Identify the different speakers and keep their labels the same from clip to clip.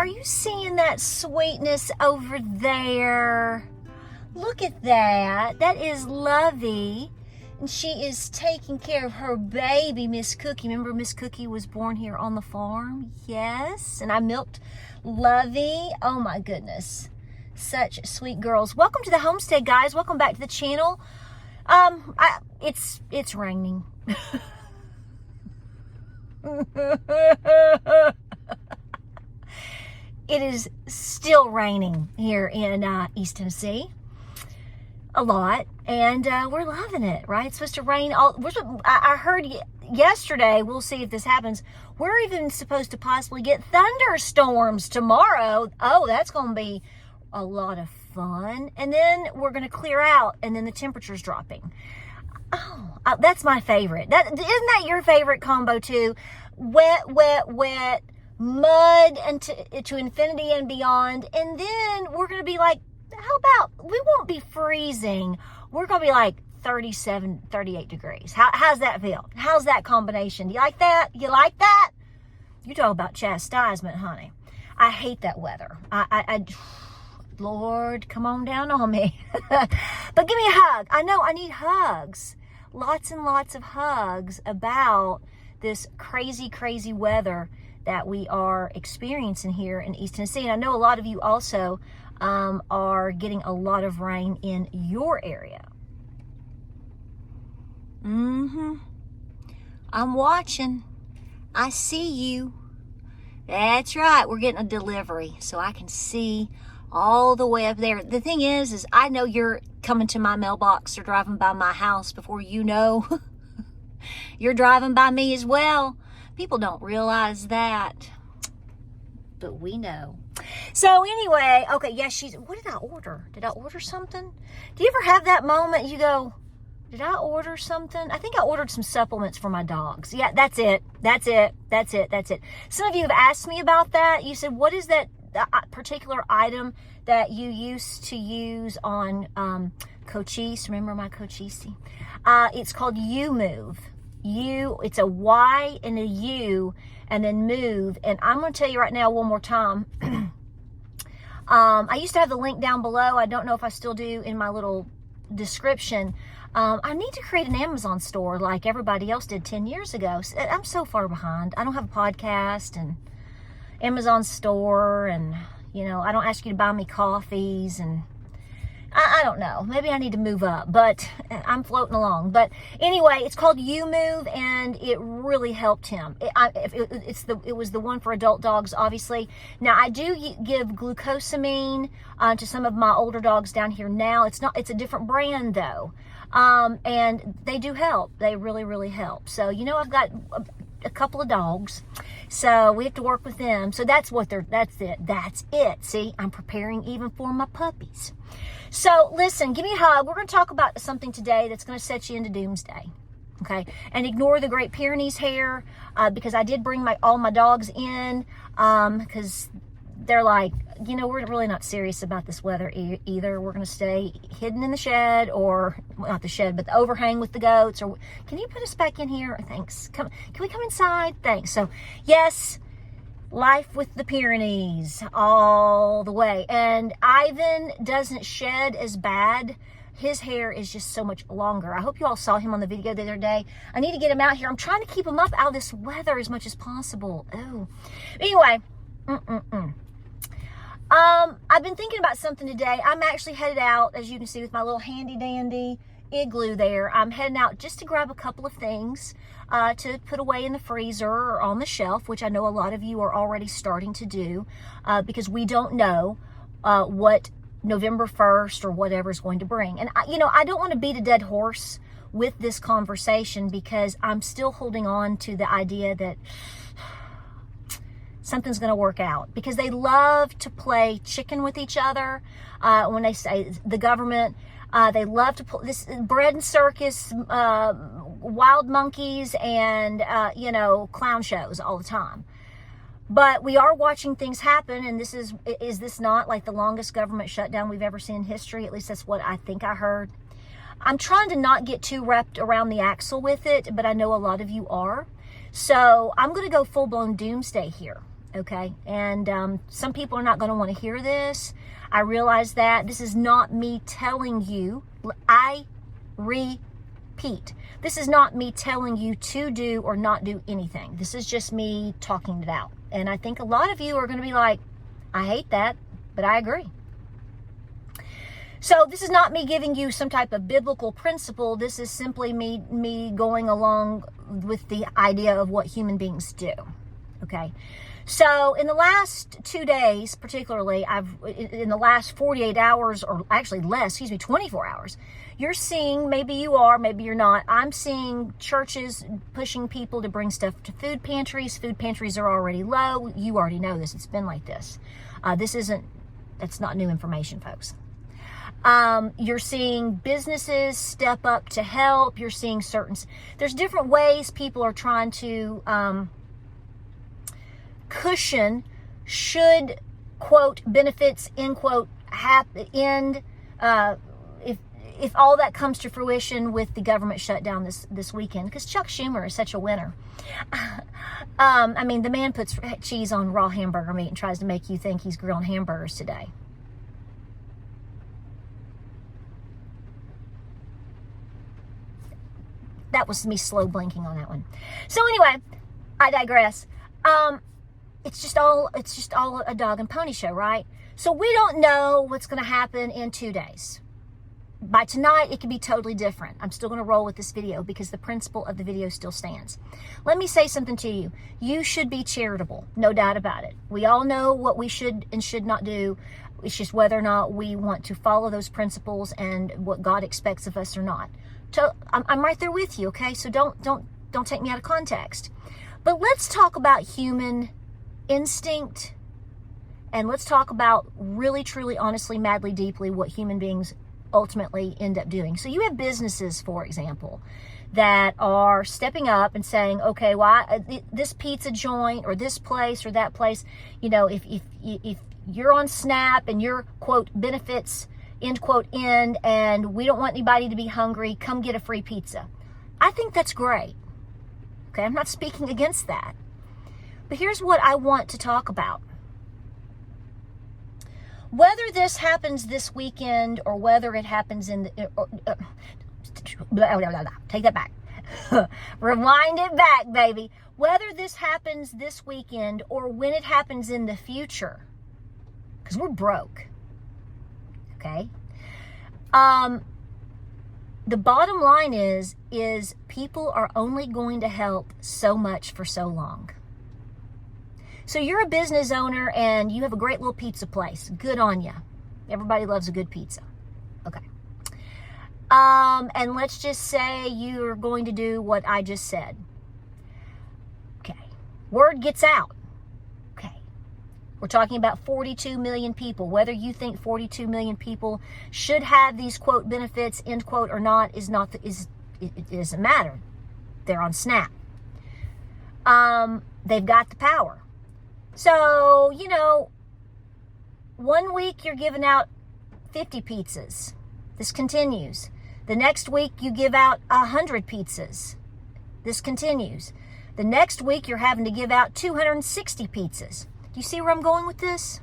Speaker 1: are you seeing that sweetness over there? Look at that. That is Lovey. And she is taking care of her baby, Miss Cookie. Remember, Miss Cookie was born here on the farm? Yes. And I milked Lovey. Oh, my goodness. Such sweet girls. Welcome to the Homestead, guys. Welcome back to the channel. It's raining. It is still raining here in East Tennessee. A lot, and we're loving it, right? It's supposed to rain I heard yesterday, we'll see if this happens, we're even supposed to possibly get thunderstorms tomorrow. Oh, that's going to be a lot of fun. And then we're going to clear out, and then the temperature's dropping. Oh, that's my favorite. Isn't that your favorite combo too? Wet, wet, wet, mud and to infinity and beyond. And then we're going to be like, how about, we won't be freezing. We're going to be like 37, 38 degrees. How's that feel? How's that combination? Do you like that? You like that? You talk about chastisement, honey. I hate that weather. Lord, come on down on me. But give me a hug. I know I need hugs. Lots and lots of hugs about this crazy, crazy weather that we are experiencing here in East Tennessee. And I know a lot of you also are getting a lot of rain in your area. I'm watching. I see you. That's right. We're getting a delivery, so I can see all the way up there. The thing is I know you're coming to my mailbox or driving by my house before you know you're driving by me as well. People don't realize that, but we know. So anyway, okay, yes, what did I order? Did I order something? Do you ever have that moment you go, did I order something? I think I ordered some supplements for my dogs. Yeah, that's it. Some of you have asked me about that. You said, what is that particular item that you used to use on Cochise? Remember my Cochise? It's called U-Move. It's a Y and a U and then move. And I'm going to tell you right now one more time. I used to have the link down below. I don't know if I still do in my little description. I need to create an Amazon store like everybody else did 10 years ago. I'm so far behind. I don't have a podcast and Amazon store, and I don't ask you to buy me coffees, and I don't know. Maybe I need to move up, but I'm floating along. But anyway, it's called U-Move, and it really helped him. It was the one for adult dogs, obviously. Now, I do give glucosamine to some of my older dogs down here now. It's a different brand, though. And they do help. They really, really help. So, I've got a couple of dogs, so we have to work with them. So that's it. See, I'm preparing even for my puppies. So listen, give me a hug. We're going to talk about something today that's going to set you into doomsday. Okay, and ignore the Great Pyrenees hair, because I did bring all my dogs in, because they're like, we're really not serious about this weather either. We're going to stay hidden in the shed, or not the shed, but the overhang with the goats. Or can you put us back in here? Thanks. Can we come inside? Thanks. So yes, life with the Pyrenees all the way. And Ivan doesn't shed as bad. His hair is just so much longer. I hope you all saw him on the video the other day. I need to get him out here. I'm trying to keep him up out of this weather as much as possible. Oh, anyway. I've been thinking about something today. I'm actually headed out, as you can see, with my little handy dandy igloo there. I'm heading out just to grab a couple of things to put away in the freezer or on the shelf, which I know a lot of you are already starting to do, because we don't know what November 1st or whatever is going to bring. And I don't want to beat a dead horse with this conversation, because I'm still holding on to the idea that something's going to work out, because they love to play chicken with each other. When they say the government, they love to pull this bread and circus, wild monkeys, and clown shows all the time. But we are watching things happen, and is this not like the longest government shutdown we've ever seen in history? At least that's what I think I heard. I'm trying to not get too wrapped around the axle with it, but I know a lot of you are. So I'm going to go full-blown doomsday here. okay? And some people are not going to want to hear this. I realize that. This is not me telling you. I repeat. This is not me telling you to do or not do anything. This is just me talking it out. And I think a lot of you are going to be like, I hate that, but I agree. So this is not me giving you some type of biblical principle. This is simply me going along with the idea of what human beings do. Okay. So in the last 2 days, particularly, in the last 48 hours, or actually less, 24 hours, you're seeing, maybe you are, maybe you're not, I'm seeing churches pushing people to bring stuff to food pantries. Food pantries are already low. You already know this. It's been like this. That's not new information, folks. You're seeing businesses step up to help. You're seeing there's different ways people are trying to cushion should, quote, benefits, end quote, end, if all that comes to fruition with the government shutdown this weekend, because Chuck Schumer is such a winner. I mean, the man puts cheese on raw hamburger meat and tries to make you think he's grilling hamburgers today. That was me slow blinking on that one. So anyway, I digress. It's just all a dog and pony show, right? So we don't know what's going to happen in 2 days. By tonight, it could be totally different. I'm still going to roll with this video because the principle of the video still stands. Let me say something to you. You should be charitable, no doubt about it. We all know what we should and should not do. It's just whether or not we want to follow those principles and what God expects of us or not. So I'm right there with you, okay? So don't take me out of context. But let's talk about human instinct, and let's talk about really, truly, honestly, madly, deeply what human beings ultimately end up doing. So you have businesses, for example, that are stepping up and saying, okay, well, this pizza joint or this place or that place, you know, if you're on SNAP and your, quote, benefits, end quote, end, and we don't want anybody to be hungry, come get a free pizza. I think that's great. Okay, I'm not speaking against that. But here's what I want to talk about. Whether this happens this weekend or whether it happens in the... take that back. Rewind it back, baby. Whether this happens this weekend or when it happens in the future, because we're broke. Okay? The bottom line is people are only going to help so much for so long. So you're a business owner and you have a great little pizza place. Good on you. Everybody loves a good pizza. Okay. And let's just say you're going to do what I just said. Okay. Word gets out. Okay. We're talking about 42 million people. Whether you think 42 million people should have these, quote, benefits, end quote, or not, it doesn't matter. They're on SNAP. They've got the power. So, you know, 1 week you're giving out 50 pizzas. This continues. The next week you give out 100 pizzas. This continues. The next week you're having to give out 260 pizzas. Do you see where I'm going with this?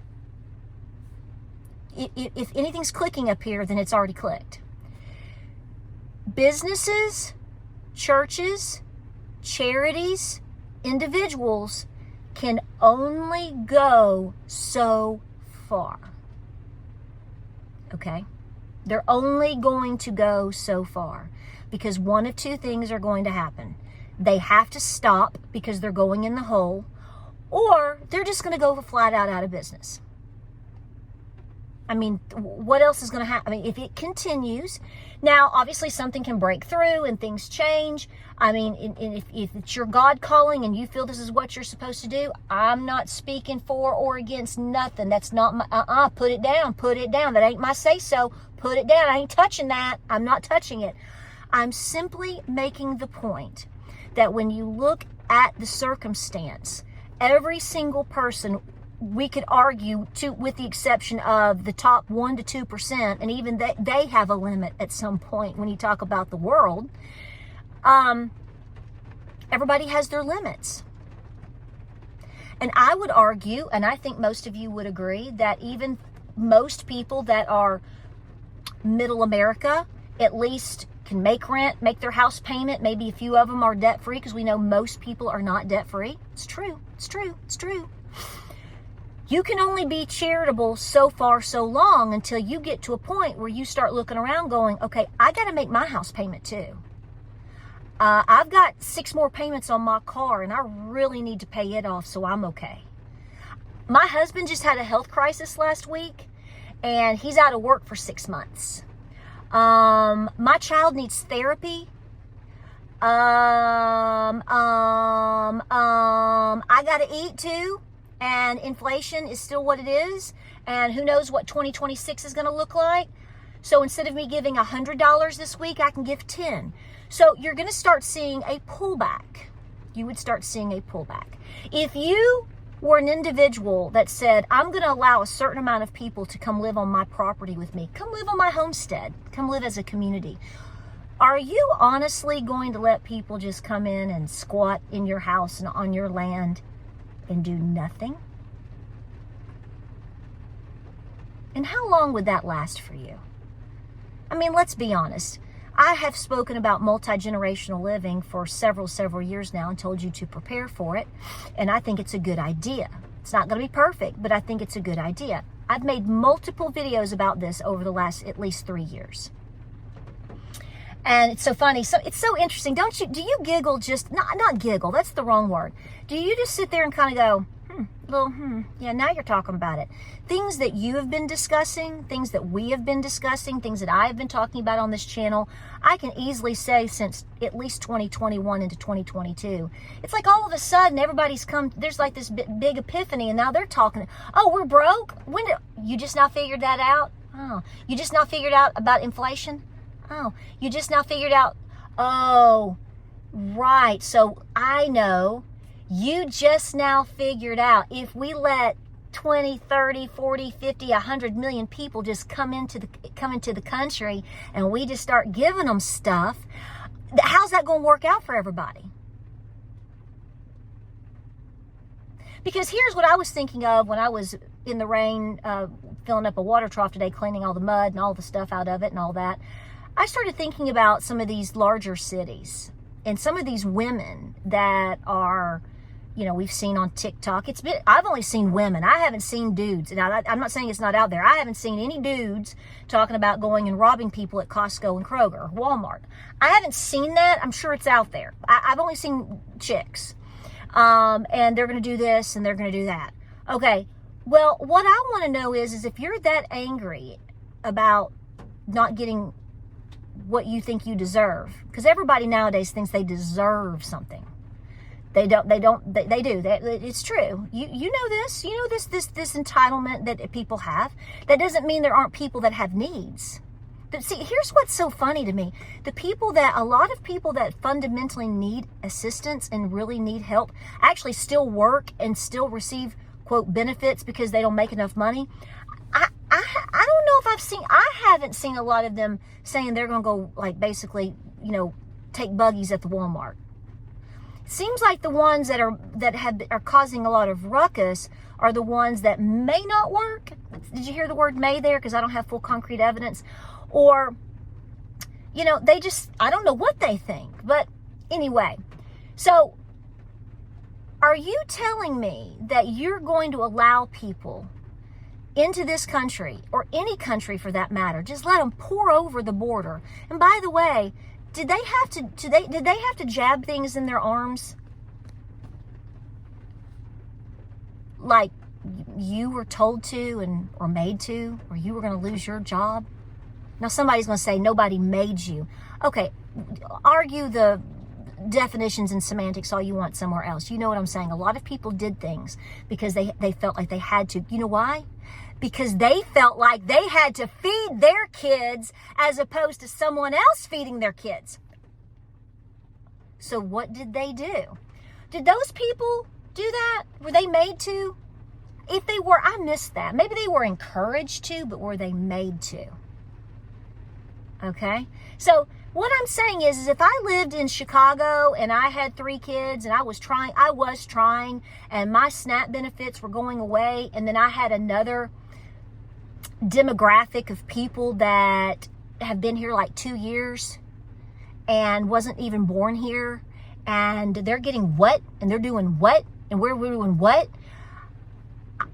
Speaker 1: If anything's clicking up here, then it's already clicked. Businesses, churches, charities, individuals can only go so far. Okay? They're only going to go so far because one of two things are going to happen. They have to stop because they're going in the hole, or they're just going to go flat out of business. I mean, what else is going to happen? I mean, if it continues, now, obviously something can break through and things change. I mean, if it's your God calling and you feel this is what you're supposed to do, I'm not speaking for or against nothing. That's not my, put it down. That ain't my say-so. Put it down. I ain't touching that. I'm not touching it. I'm simply making the point that when you look at the circumstance, every single person, we could argue, with the exception of the top 1% to 2%, and even they have a limit at some point when you talk about the world. Everybody has their limits. And I would argue, and I think most of you would agree, that even most people that are middle America at least can make rent, make their house payment. Maybe a few of them are debt-free, because we know most people are not debt-free. It's true. It's true. It's true. You can only be charitable so far, so long, until you get to a point where you start looking around going, okay, I got to make my house payment too. I've got 6 more payments on my car, and I really need to pay it off so I'm okay. My husband just had a health crisis last week, and he's out of work for 6 months. My child needs therapy. I got to eat too, and inflation is still what it is, and who knows what 2026 is going to look like. So instead of me giving $100 this week, I can give 10. So you're going to start seeing a pullback. You would start seeing a pullback. If you were an individual that said, I'm going to allow a certain amount of people to come live on my property with me, come live on my homestead, come live as a community, are you honestly going to let people just come in and squat in your house and on your land and do nothing? And how long would that last for you? I mean, let's be honest. I have spoken about multi-generational living for several years now and told you to prepare for it. And I think it's a good idea. It's not going to be perfect, but I think it's a good idea. I've made multiple videos about this over the last at least 3 years. And it's so funny. So it's so interesting. Do you giggle just, not giggle, that's the wrong word. Do you just sit there and kind of go, yeah, now you're talking about it. Things that you have been discussing, things that we have been discussing, things that I have been talking about on this channel, I can easily say since at least 2021 into 2022. It's like all of a sudden everybody's come, there's like this big epiphany, and now they're talking, oh, we're broke? You just now figured that out? Oh, you just now figured out about inflation? Oh, you just now figured out, oh, right. So I know you just now figured out if we let 20, 30, 40, 50, 100 million people just come into the country and we just start giving them stuff, how's that going to work out for everybody? Because here's what I was thinking of when I was in the rain, filling up a water trough today, cleaning all the mud and all the stuff out of it and all that. I started thinking about some of these larger cities and some of these women that are, we've seen on TikTok. I've only seen women. I haven't seen dudes. Now, I'm not saying it's not out there. I haven't seen any dudes talking about going and robbing people at Costco and Kroger or Walmart. I haven't seen that. I'm sure it's out there. I've only seen chicks. And they're going to do this and they're going to do that. Okay. Well, what I want to know is if you're that angry about not getting what you think you deserve, because everybody nowadays thinks they deserve something. They do. It's true. You know this. You know this entitlement that people have. That doesn't mean there aren't people that have needs. But see, here's what's so funny to me. A lot of people that fundamentally need assistance and really need help actually still work and still receive, quote, benefits because they don't make enough money. I don't know if I haven't seen a lot of them saying they're going to go, like, basically, take buggies at the Walmart. Seems like the ones that are causing a lot of ruckus are the ones that may not work. Did you hear the word may there? Because I don't have full concrete evidence. Or, I don't know what they think. But anyway, so are you telling me that you're going to allow people into this country, or any country for that matter, just let them pour over the border? And by the way, did they have to jab things in their arms? Like you were told to or made to, or you were going to lose your job? Now somebody's going to say nobody made you. Okay, argue the definitions and semantics all you want somewhere else. You know what I'm saying? A lot of people did things because they felt like they had to. You know why? Because they felt like they had to feed their kids as opposed to someone else feeding their kids. So what did they do? Did those people do that? Were they made to? If they were, I missed that. Maybe they were encouraged to, but were they made to? Okay? So What I'm saying is if I lived in Chicago and I had 3 kids and I was trying, and my SNAP benefits were going away, and then I had another demographic of people that have been here like 2 years and wasn't even born here, and they're getting what, and they're doing what, and we're doing what.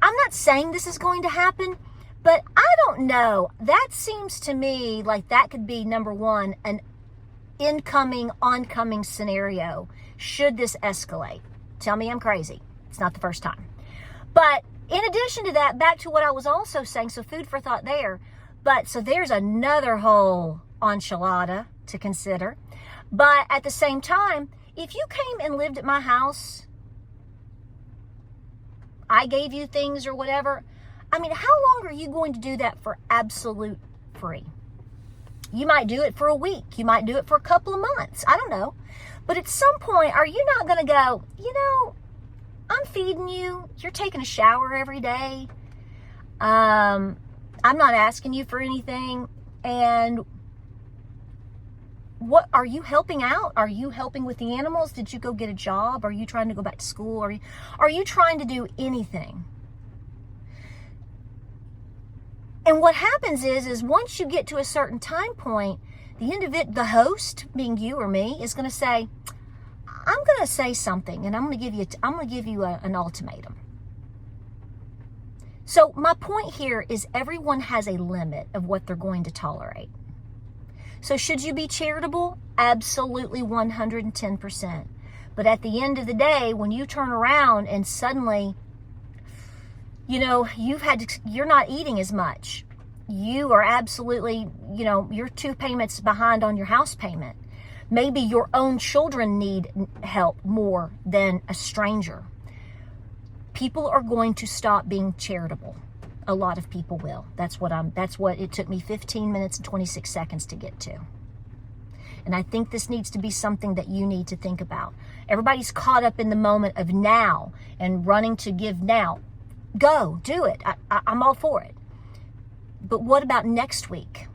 Speaker 1: I'm not saying this is going to happen, but I don't know. That seems to me like that could be, number one, an incoming, oncoming scenario should this escalate. Tell me I'm crazy. It's not the first time. But in addition to that, back to what I was also saying, so food for thought there. But so there's another whole enchilada to consider. But at the same time, if you came and lived at my house, I gave you things or whatever, I mean, how long are you going to do that for absolute free? You might do it for a week. You might do it for a couple of months. I don't know. But at some point, are you not going to go, you know, I'm feeding you. You're taking a shower every day. I'm not asking you for anything. And what are you helping out? Are you helping with the animals? Did you go get a job? Are you trying to go back to school? Are you trying to do anything? And what happens is once you get to a certain time point, the host, being you or me, is going to say, I'm going to say something, and I'm going to give you an ultimatum. So my point here is everyone has a limit of what they're going to tolerate. So should you be charitable? Absolutely 110%. But at the end of the day, when you turn around and suddenly, you know, you're not eating as much. You are absolutely, you know, you're 2 payments behind on your house payment. Maybe your own children need help more than a stranger. People are going to stop being charitable. A lot of people will. That's what it took me 15 minutes and 26 seconds to get to. And I think this needs to be something that you need to think about. Everybody's caught up in the moment of now and running to give now. Go, do it. I'm all for it. But what about next week?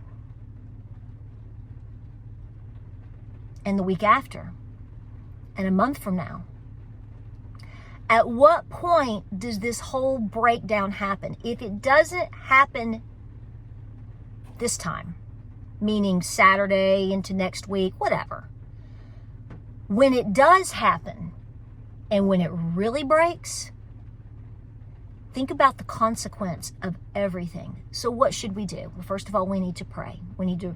Speaker 1: And the week after? And a month from now? At what point does this whole breakdown happen? If it doesn't happen this time, meaning Saturday into next week, whatever. When it does happen, and when it really breaks, think about the consequence of everything. So what should we do? Well, first of all, we need to pray. We need to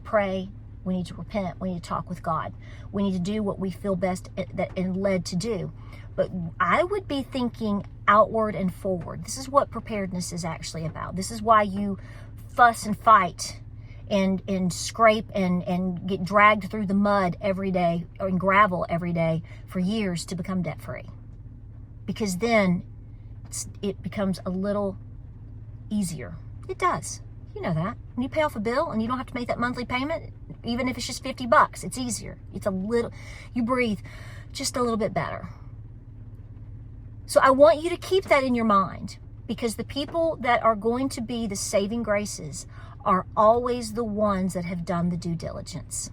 Speaker 1: pray. We need to repent. We need to talk with God. We need to do what we feel best and led to do. But I would be thinking outward and forward. This is what preparedness is actually about. This is why you fuss and fight and scrape and get dragged through the mud every day or in gravel every day for years to become debt free. Because then it becomes a little easier. It does. You know that. When you pay off a bill and you don't have to make that monthly payment, even if it's just $50, it's easier. You breathe just a little bit better. So I want you to keep that in your mind, because the people that are going to be the saving graces are always the ones that have done the due diligence.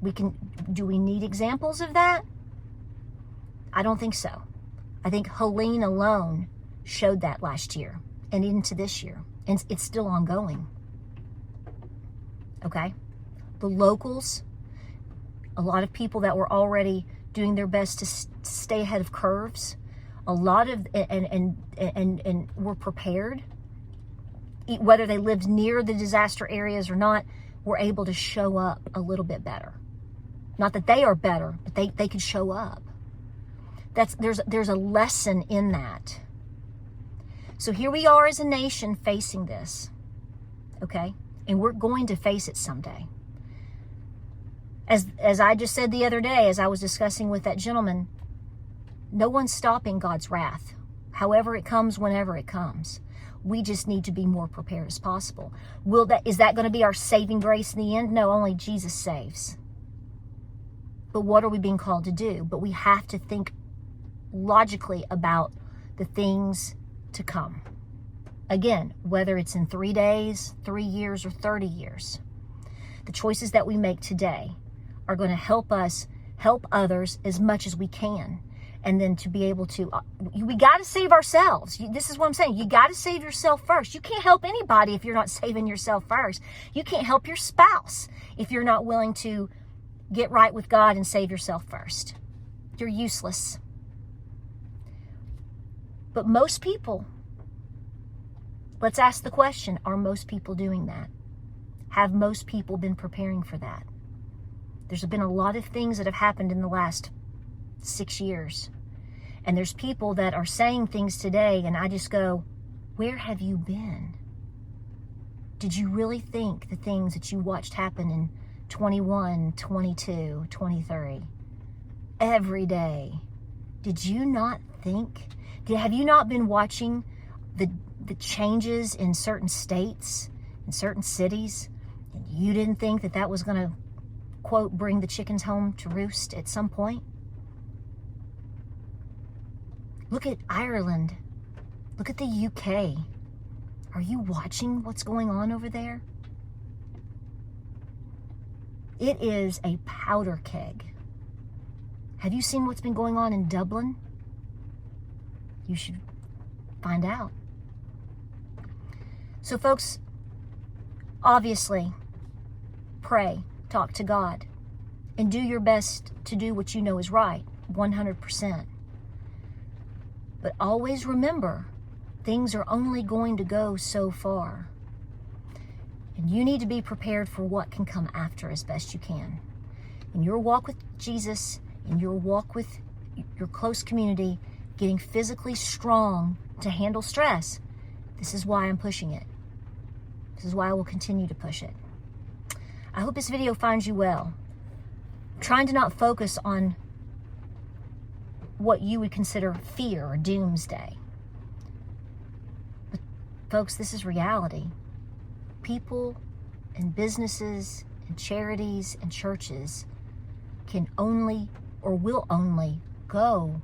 Speaker 1: Do we need examples of that? I don't think so. I think Helene alone showed that last year and into this year. And it's still ongoing. Okay? The locals, a lot of people that were already doing their best to stay ahead of curves, a lot of, and were prepared, whether they lived near the disaster areas or not, were able to show up a little bit better. Not that they are better, but they could show up. There's a lesson in that. So here we are as a nation facing this, okay? And we're going to face it someday. As I just said the other day, as I was discussing with that gentleman, no one's stopping God's wrath. However it comes, whenever it comes. We just need to be more prepared as possible. Is that going to be our saving grace in the end? No, only Jesus saves. But what are we being called to do? But we have to think logically about the things to come. Again, whether it's in 3 days, 3 years, or 30 years. The choices that we make today are going to help us help others as much as we can. And then to be able to, we got to save ourselves. This is what I'm saying. You got to save yourself first. You can't help anybody if you're not saving yourself first. You can't help your spouse if you're not willing to get right with God and save yourself first. You're useless. But most people, let's ask the question, are most people doing that? Have most people been preparing for that? There's been a lot of things that have happened in the last 6 years. And there's people that are saying things today, and I just go, where have you been? Did you really think the things that you watched happen in 21, 22, 23, every day? Did you not think? Have you not been watching the changes in certain states, in certain cities? And you didn't think that was going to, quote, bring the chickens home to roost at some point? Look at Ireland. Look at the UK. Are you watching what's going on over there? It is a powder keg. Have you seen what's been going on in Dublin? You should find out. So folks, obviously, pray, talk to God, and do your best to do what you know is right, 100%. But always remember, things are only going to go so far. And you need to be prepared for what can come after as best you can. In your walk with Jesus, in your walk with your close community, getting physically strong to handle stress, this is why I'm pushing it. This is why I will continue to push it. I hope this video finds you well. I'm trying to not focus on what you would consider fear or doomsday. But folks, this is reality. People and businesses and charities and churches can only or will only go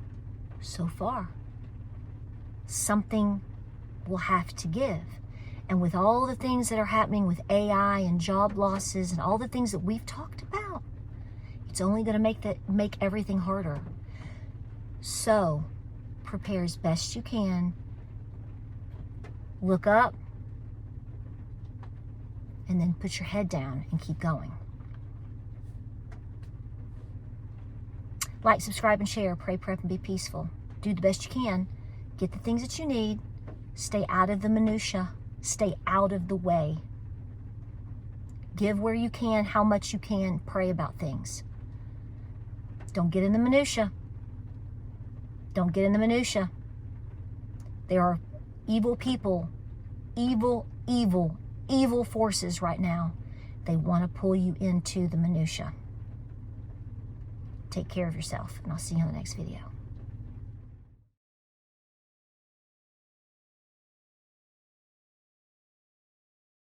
Speaker 1: so far. Something will have to give. And with all the things that are happening with AI and job losses and all the things that we've talked about, it's only going to make everything harder. So, prepare as best you can. Look up, and then put your head down and keep going. Like, subscribe, and share. Pray, prep, and be peaceful. Do the best you can. Get the things that you need. Stay out of the minutia. Stay out of the way. Give where you can, how much you can. Pray about things. Don't get in the minutia. Don't get in the minutia. There are evil people, evil forces right now. They want to pull you into the minutia. Take care of yourself, and I'll see you on the next video.